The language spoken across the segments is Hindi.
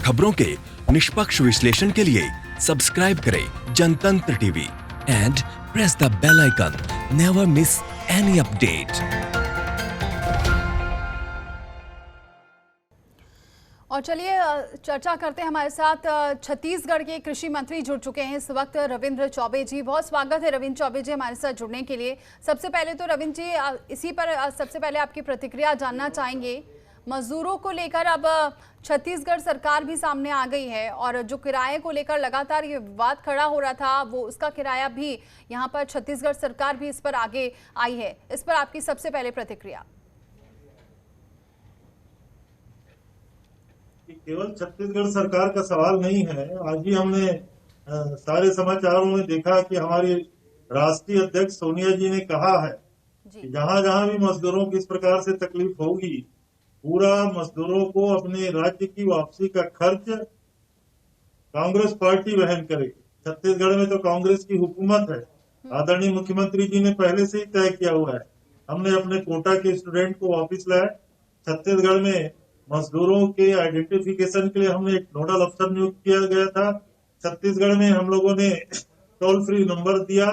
खबरों के निष्पक्ष विश्लेषण के लिए सब्सक्राइब करें Jantantra TV and press the bell icon. Never miss any update. और चलिए चर्चा करते हैं। हमारे साथ छत्तीसगढ़ के कृषि मंत्री जुड़ चुके हैं इस वक्त, रविंद्र चौबे जी। बहुत स्वागत है रविंद्र चौबे जी हमारे साथ जुड़ने के लिए। सबसे पहले तो रविंद्र जी, इसी पर सबसे पहले आपकी प्रतिक्रिया जानना चाहेंगे। मजदूरों को लेकर अब छत्तीसगढ़ सरकार भी सामने आ गई है और जो किराए को लेकर लगातार ये विवाद खड़ा हो रहा था, वो उसका किराया भी यहाँ पर छत्तीसगढ़ सरकार भी इस पर आगे आई है। इस पर आपकी सबसे पहले प्रतिक्रिया। केवल छत्तीसगढ़ सरकार का सवाल नहीं है। आज भी हमने सारे समाचारों में देखा कि हमारी राष्ट्रीय अध्यक्ष सोनिया जी ने कहा है कि जहां जहां भी मजदूरों की इस प्रकार से तकलीफ होगी, पूरा मजदूरों को अपने राज्य की वापसी का खर्च कांग्रेस पार्टी वहन करेगी। छत्तीसगढ़ में तो कांग्रेस की हुकूमत है। आदरणीय मुख्यमंत्री जी ने पहले से ही तय किया हुआ है। हमने अपने कोटा के स्टूडेंट को वापस लाया। छत्तीसगढ़ में मजदूरों के आइडेंटिफिकेशन के लिए हमने एक नोडल अफसर नियुक्त किया गया था। छत्तीसगढ़ में हम लोगों ने टोल फ्री नंबर दिया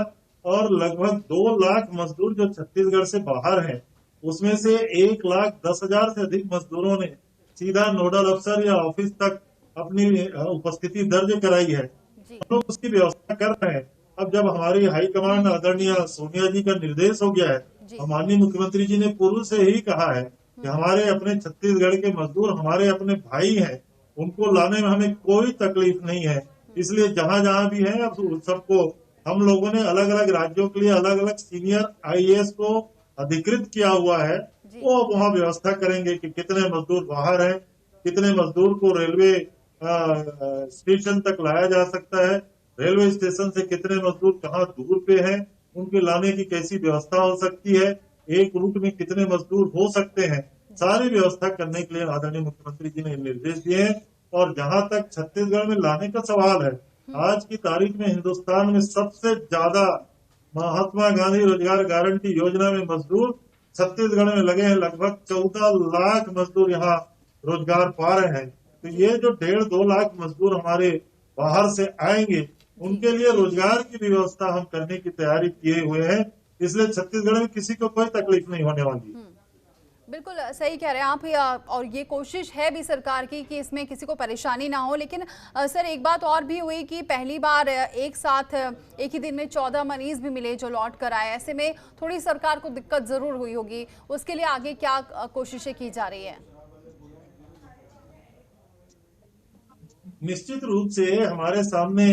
और लगभग 2 लाख मजदूर जो छत्तीसगढ़ से बाहर हैं, उसमें से 1,10,000 से अधिक मजदूरों ने सीधा नोडल अफसर या ऑफिस तक अपनी उपस्थिति दर्ज कराई है। हम लोग उसकी व्यवस्था कर रहे हैं। अब जब हमारी हाईकमान आदरणीय सोनिया जी का निर्देश हो गया है, माननीय मुख्यमंत्री जी ने पूर्व से ही कहा है कि हमारे अपने छत्तीसगढ़ के मजदूर हमारे अपने भाई हैं, उनको लाने में हमें कोई तकलीफ नहीं है। इसलिए जहां जहां भी है, अब सबको हम लोगों ने अलग अलग राज्यों के लिए अलग अलग सीनियर आईएएस को अधिकृत किया हुआ है। वो अब वहाँ व्यवस्था करेंगे कि कितने मजदूर बाहर हैं, कितने मजदूर को रेलवे स्टेशन तक लाया जा सकता है, रेलवे स्टेशन से कितने मजदूर कहाँ दूर पे हैं, उनके लाने की कैसी व्यवस्था हो सकती है, एक रूट में कितने मजदूर हो सकते हैं, सारी व्यवस्था करने के लिए आदरणीय मुख्यमंत्री जी ने निर्देश दिए हैं। और जहां तक छत्तीसगढ़ में लाने का सवाल है, आज की तारीख में हिंदुस्तान में सबसे ज्यादा महात्मा गांधी रोजगार गारंटी योजना में मजदूर छत्तीसगढ़ में लगे हैं। लगभग 14 लाख मजदूर यहाँ रोजगार पा रहे हैं। तो ये जो 1.5-2 लाख मजदूर हमारे बाहर से आएंगे, उनके लिए रोजगार की व्यवस्था हम करने की तैयारी किए हुए हैं। इसलिए छत्तीसगढ़ में किसी को कोई तकलीफ नहीं होने वाली। बिल्कुल सही कह रहे हैं आप। और ये कोशिश है भी सरकार की कि इसमें किसी को परेशानी ना हो। लेकिन सर, एक बात और भी हुई कि पहली बार एक साथ एक ही दिन में 14 मरीज भी मिले जो लौट कर आए। ऐसे में थोड़ी सरकार को दिक्कत जरूर हुई होगी। उसके लिए आगे क्या कोशिशें की जा रही है? निश्चित रूप से हमारे सामने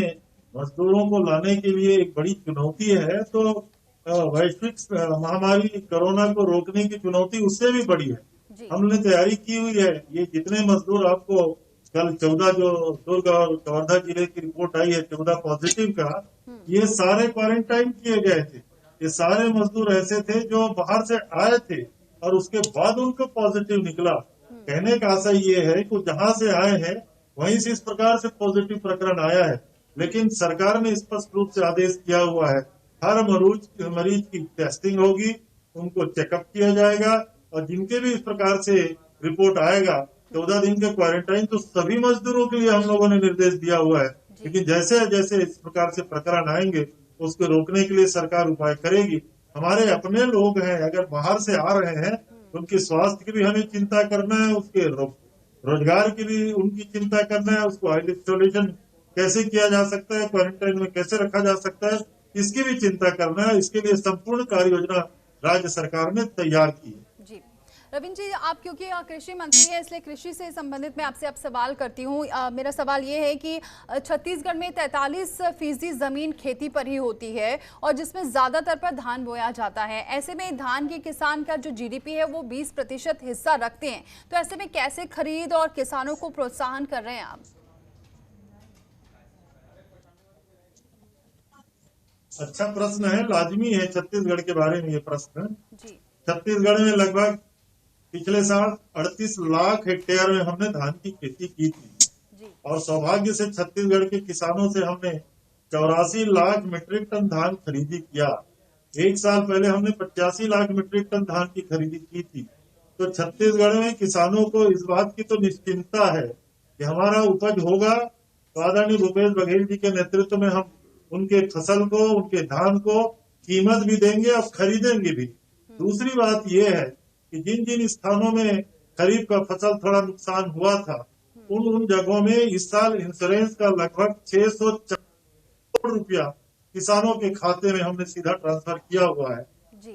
मजदूरों को लाने के लिए एक बड़ी चुनौती है। तो वैश्विक महामारी कोरोना को रोकने की चुनौती उससे भी बड़ी है। हमने तैयारी की हुई है। ये जितने मजदूर आपको कल 14 जो दुर्ग और कवर्धा जिले की रिपोर्ट आई है 14 पॉजिटिव का, ये सारे क्वारंटाइन किए गए थे। ये सारे मजदूर ऐसे थे जो बाहर से आए थे और उसके बाद उनको पॉजिटिव निकला। कहने का आशय ये है कि जहां से आए हैं वहीं से इस प्रकार से पॉजिटिव प्रकरण आया है। लेकिन सरकार ने स्पष्ट रूप से आदेश किया हुआ है, हर मरीज की टेस्टिंग होगी, उनको चेकअप किया जाएगा और जिनके भी इस प्रकार से रिपोर्ट आएगा 14 दिन के क्वारंटाइन, तो सभी मजदूरों के लिए हम लोगों ने निर्देश दिया हुआ है। लेकिन जैसे जैसे इस प्रकार से प्रकरण आएंगे उसको रोकने के लिए सरकार उपाय करेगी। हमारे अपने लोग हैं, अगर बाहर से आ रहे हैं उनके स्वास्थ्य की भी हमें चिंता करना है, उसके रोजगार की भी उनकी चिंता करना है, उसको आइसोलेशन कैसे किया जा सकता है, क्वारंटाइन में कैसे रखा जा सकता है, इसकी भी चिंता करना है। इसके लिए संपूर्ण कार्य योजना राज्य सरकार ने तैयार की है। जी रविंद्र जी, आप क्योंकि कृषि मंत्री हैं, इसलिए कृषि से संबंधित मैं आपसे अब सवाल करती हूँ। मेरा सवाल ये है कि छत्तीसगढ़ में 43% जमीन खेती पर ही होती है और जिसमें ज्यादातर पर धान बोया जाता है। ऐसे में धान के किसान का जो जीडीपी है वो 20% हिस्सा रखते हैं। तो ऐसे में कैसे खरीद और किसानों को प्रोत्साहन कर रहे हैं आप? अच्छा प्रश्न है, लाजमी है छत्तीसगढ़ के बारे में ये प्रश्न। छत्तीसगढ़ में लगभग पिछले साल 38 लाख हेक्टेयर में हमने धान की खेती की थी और सौभाग्य से छत्तीसगढ़ के किसानों से हमने 84 लाख मीट्रिक टन धान खरीदी किया। एक साल पहले हमने 85 लाख मीट्रिक टन धान की खरीदी की थी। तो छत्तीसगढ़ में किसानों को इस बात की तो निश्चिंता है कि हमारा उपज होगा तो आदरणीय भूपेश बघेल जी के नेतृत्व में हम उनके फसल को, उनके धान को कीमत भी देंगे और खरीदेंगे भी। दूसरी बात यह है कि जिन जिन स्थानों में खरीफ का फसल थोड़ा नुकसान हुआ था, उन जगहों में इस साल इंश्योरेंस का लगभग 600 करोड़ रुपया किसानों के खाते में हमने सीधा ट्रांसफर किया हुआ है।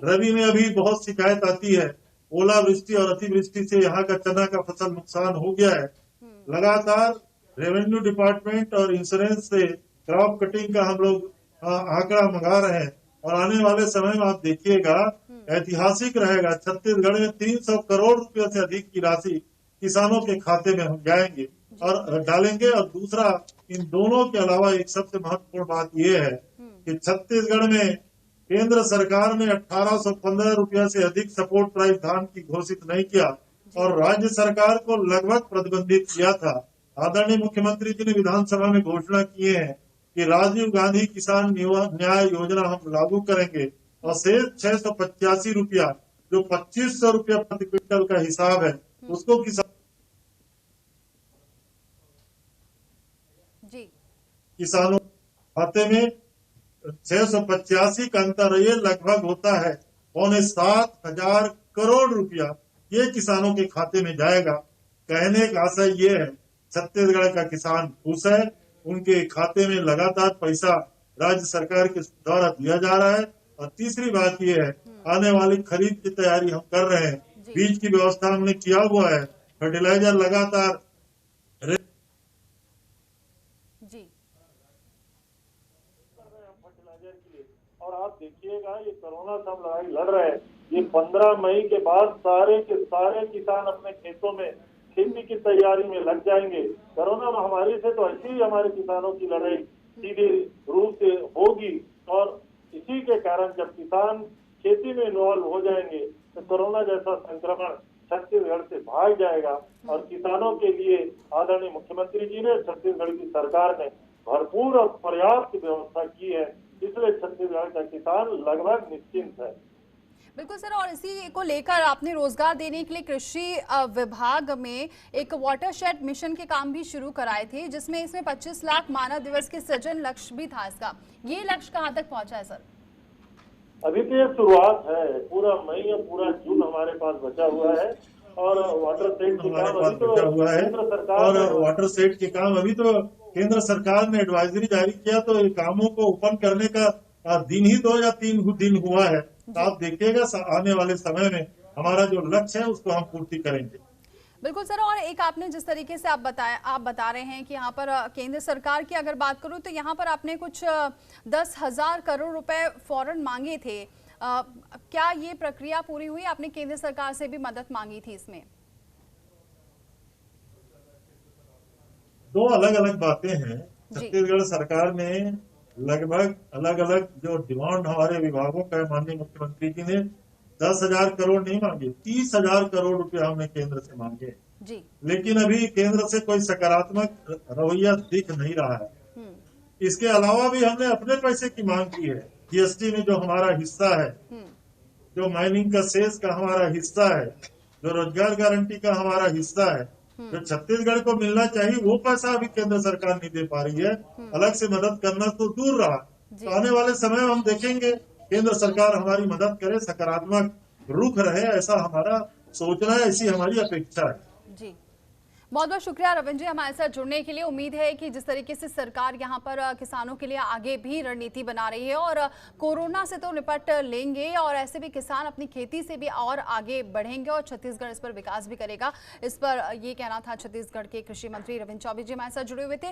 रबी में अभी बहुत शिकायत आती है, ओलावृष्टि और अतिवृष्टि से यहाँ का चना का फसल नुकसान हो गया है। लगातार रेवेन्यू डिपार्टमेंट और इंश्योरेंस से क्रॉप कटिंग का हम लोग आंकड़ा मंगा रहे हैं और आने वाले समय में आप देखिएगा ऐतिहासिक रहेगा। छत्तीसगढ़ में 300 करोड़ रुपए से अधिक की राशि किसानों के खाते में हम जाएंगे और डालेंगे। और दूसरा, इन दोनों के अलावा एक सबसे महत्वपूर्ण बात यह है कि छत्तीसगढ़ में केंद्र सरकार ने 1815 रुपया से अधिक सपोर्ट प्राइस धान की घोषित नहीं किया और राज्य सरकार को लगभग प्रतिबंधित किया था। आदरणीय मुख्यमंत्री जी ने विधानसभा में घोषणा किए हैं कि राजीव गांधी किसान न्याय योजना हम लागू करेंगे और शेष 685 रुपया जो 2500 रुपया प्रति क्विंटल का हिसाब है उसको किसानों खाते में 685 का अंतर, ये लगभग होता है 7,500 करोड़ रुपया, ये किसानों के खाते में जाएगा। कहने का आशय ये है, छत्तीसगढ़ का किसान खुश है, उनके खाते में लगातार पैसा राज्य सरकार के द्वारा दिया जा रहा है। और तीसरी बात ये है, आने वाली खरीद की तैयारी हम कर रहे हैं, बीज की व्यवस्था हमने किया हुआ है, फर्टिलाइजर लगातार फर्टिलाइजर के लिए। और आप देखिएगा ये कोरोना से हम लड़ाई लड़ रहे हैं, ये 15 मई के बाद सारे के सारे किसान अपने खेतों में खेती की तैयारी में लग जाएंगे। कोरोना महामारी से तो ऐसी ही हमारे किसानों की लड़ाई सीधे रूप से होगी और इसी के कारण जब किसान खेती में इन्वॉल्व हो जाएंगे तो कोरोना जैसा संक्रमण छत्तीसगढ़ से भाग जाएगा। और किसानों के लिए आदरणीय मुख्यमंत्री जी ने, छत्तीसगढ़ की सरकार ने भरपूर और पर्याप्त व्यवस्था की है, इसलिए छत्तीसगढ़ का किसान लगभग निश्चिंत है। बिल्कुल सर, और इसी को लेकर आपने रोजगार देने के लिए कृषि विभाग में एक वाटरशेड मिशन के काम भी शुरू कराए थे, जिसमें इसमें 25 लाख मानव दिवस के सृजन लक्ष्य भी था इसका। ये लक्ष्य कहाँ तक पहुंचा है सर? अभी तो ये शुरुआत है, पूरा मई और पूरा जून हमारे पास बचा हुआ है और वाटर सेट के काम अभी तो केंद्र सरकार और वाटर सेट के काम अभी तो केंद्र सरकार ने एडवाइजरी जारी किया, तो कामों को ओपन करने का दिन ही 2 या 3 दिन हुआ है। तो आप देखिएगा आने वाले समय में हमारा जो लक्ष्य है उसको हम पूर्ति करेंगे। बिल्कुल सर, और एक आपने जिस तरीके से आप बता रहे हैं कि यहाँ पर केंद्र सरकार की अगर बात करूँ तो यहाँ पर आपने कुछ 10,000 करोड़ रुपए फौरन मांगे थे। क्या ये प्रक्रिया पूरी हुई? आपने केंद्र सरकार से भी मदद मांगी थी इसमें? 2 अलग अलग बातें हैं। छत्तीसगढ़ सरकार ने लगभग अलग अलग जो डिमांड हमारे विभागों का माननीय मुख्यमंत्री जी ने 10,000 करोड़ नहीं मांगे, 30,000 करोड़ रुपया हमने केंद्र से मांगे जी। लेकिन अभी केंद्र से कोई सकारात्मक रवैया दिख नहीं रहा है। इसके अलावा भी हमने अपने पैसे की मांग की है। जीएसटी में जो हमारा हिस्सा है, जो माइनिंग का सेस का हमारा हिस्सा है, जो रोजगार गारंटी का हमारा हिस्सा है, जो छत्तीसगढ़ को मिलना चाहिए वो पैसा अभी केंद्र सरकार नहीं दे पा रही है। अलग से मदद करना तो दूर रहा, तो आने वाले समय में हम देखेंगे केंद्र सरकार हमारी मदद करे, सकारात्मक रुख रहे, ऐसा हमारा सोचना है, ऐसी हमारी अपेक्षा है जी। बहुत बहुत शुक्रिया रविंद्र जी हमारे साथ जुड़ने के लिए। उम्मीद है कि जिस तरीके से सरकार यहाँ पर किसानों के लिए आगे भी रणनीति बना रही है और कोरोना से तो निपट लेंगे और ऐसे भी किसान अपनी खेती से भी और आगे बढ़ेंगे और छत्तीसगढ़ इस पर विकास भी करेगा। इस पर ये कहना था छत्तीसगढ़ के कृषि मंत्री रविंद्र चौबे जी हमारे साथ जुड़े हुए थे।